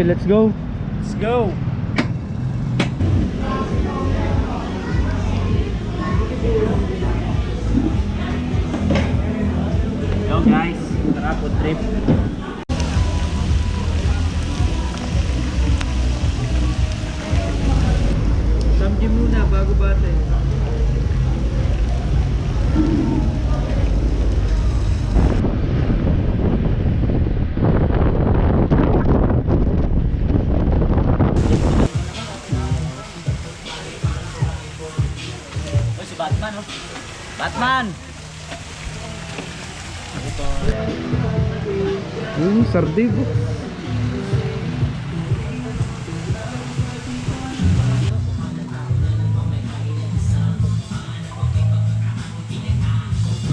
Joey, let's go. Let's go. Yo guys, tara po trip. Samji muna bago bate. Si Batman, oh. Batman! Sardibo.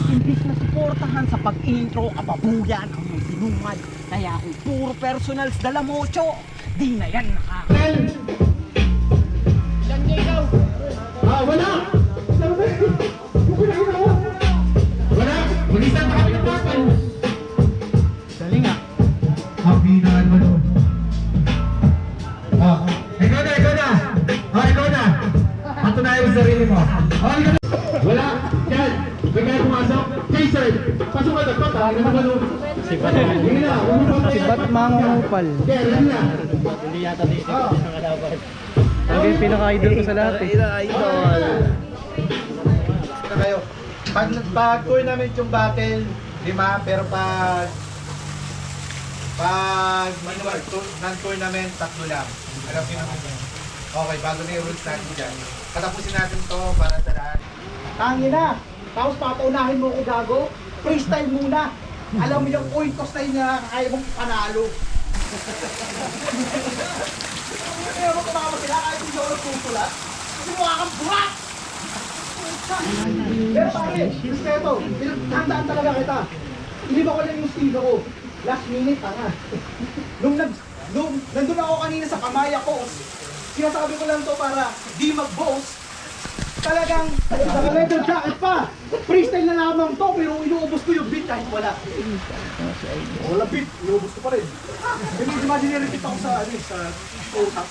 Imbis na suportahan sa pag-intro, kababuyan ang may binungad. Kaya kung puro personals dala mocho, di na yan nakaka... Ilan niya ikaw? Wala! Wala! Mag-isa na kami ng bakal! Dali nga. Happy na ano doon. Ikaw na! Ikaw na! Patunayan mo sarili mo. Ikaw na! Wala! Yan! May kaya pumasok? Jason! Pasok ka dapat ha! Ano ba doon? Si Batman Upal. Kaya, yan na! Hindi yata dito ng kalaban. Ang yung pinaka-idol ko sa lahat eh. Idol! Na kayo. Pag tournament yung battle, 5, pero pag non-tournament, 3 lang. Alam niyo naman yun. Okay, bago na yung rules natin dyan. Patapusin natin to para sa lahat. Tangin na! Tapos papaunahin mo ko gago? Freestyle muna! Alam mo yung point ko style na kaya mong panalo. Kaya mo kumama sila kahit hindi ako nagpupulat. Kasi mukha kang burak! Pero pare, respeto, handaan talaga kita. Iniba ko lang yung estilo ko. Last minute, tanga. Nung nandun ako kanina sa kamaya ko, sinasabi ko lang to para di mag-boast. Talagang, naka-leather jacket pa! Freestyle na lamang to, pero inuubos ko yung beat kahit wala. Wala beat, inuubos ko pa rin. May imaginary beat ako sa post-up.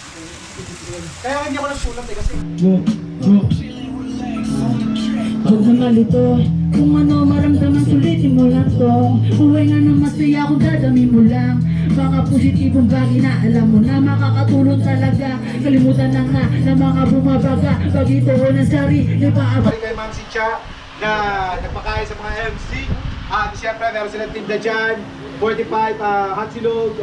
Kaya hindi ako nagsulat eh kasi... Huwag na malito, kung ano maramdaman sulitin mo lang to. Uwi nga na masaya kung dadami mo lang. Mga positibong bagay na alam mo na makakatulong talaga. Kalimutan na nga na mga bumabaga. Pag ito ko ng sarili pa. Balik kay Ma'am si Cha na nagpakain sa mga MC. At siyempre meron silang tinda dyan. 45 hot silog,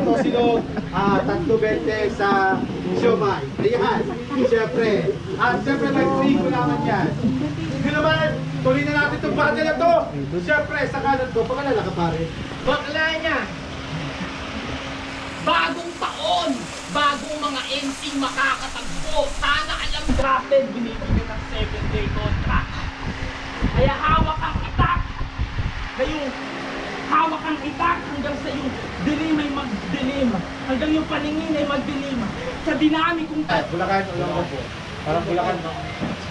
tosilog, 3.20 sa siomay. Ayan, siyempre. At siyempre may free ko naman yan. Hindi naman, tuloy na natin itong battle na to. Siyempre, sa kanan ko, pagkalala ka pare. Bakla niya! Bagong taon! Bagong mga MC makakatagpo! Sana alam drafted, binibigyan ng 7-day contract. Kaya hawak ang itak! Ngayong hawak ang itak hanggang sa yung dilim ay magdilim. Hanggang yung paningin ay magdilim. Sa dinami kong... Bulacan, Olongapo. Parang Bulacan, no?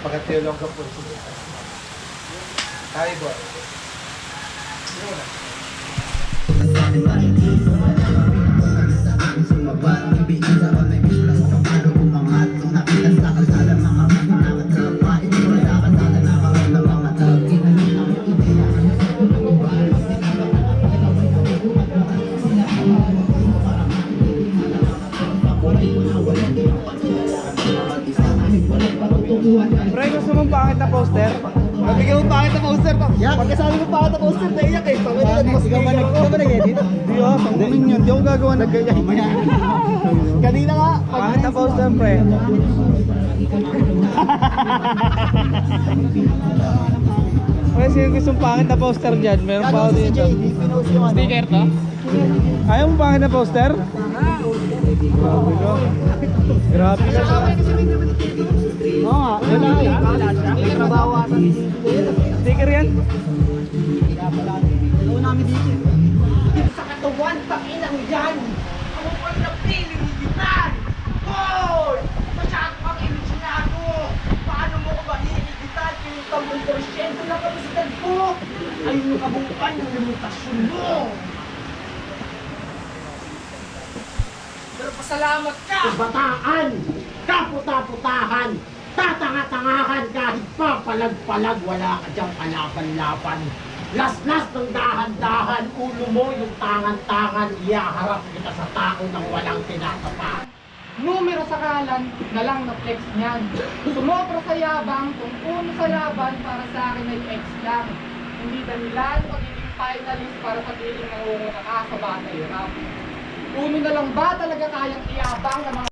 Pagkat Olongapo. Tayo po. Sino na? Pre, gusto mong pangit na poster? Nabigyan mo pangit na poster pa. Pagkasabi mo pangit na poster, naiyak eh. Ikaw ba nag-edit? Hindi oh, tanggalin yun. Hindi ako gagawa ng ganyan. Kanina nga. Pangit na poster, pre. Pre, sino gustong pangit na poster dyan? Meron pa ako dito. Sticker to? Ayaw mo pangit na poster? Grabe ka. Grabe ka. Oo nga, wala eh. Sticker yan? Dalawa namin dito. Sa katawan, takinang yan! Ako pa na piniligitan! Hoy! Masyado kang ilusyonado! Paano mo ko ba hinigitan? Pinunta mong porsyento na kapasidad ko! Ayun yung kabuuan ng limitasyon mo! magpasalamat ka! Kabataan, kaputa-putahan, tatanga-tangahan kahit pa palag-palag, wala ka diyang kalaban-laban. Las-las ng dahan-dahan, ulo mo yung tangan-tangan, iyaharap kita sa tao ng walang tinatapa. Numero sa kalan na lang na flex niyan. Sumobra sa yabang, kung uno sa laban, para sa akin ay X lang. Hindi dahilan pagiging finalist para sabihin na nangunguna ka sa batay rap. Uno na lang ba talaga kayang iyabang ng mga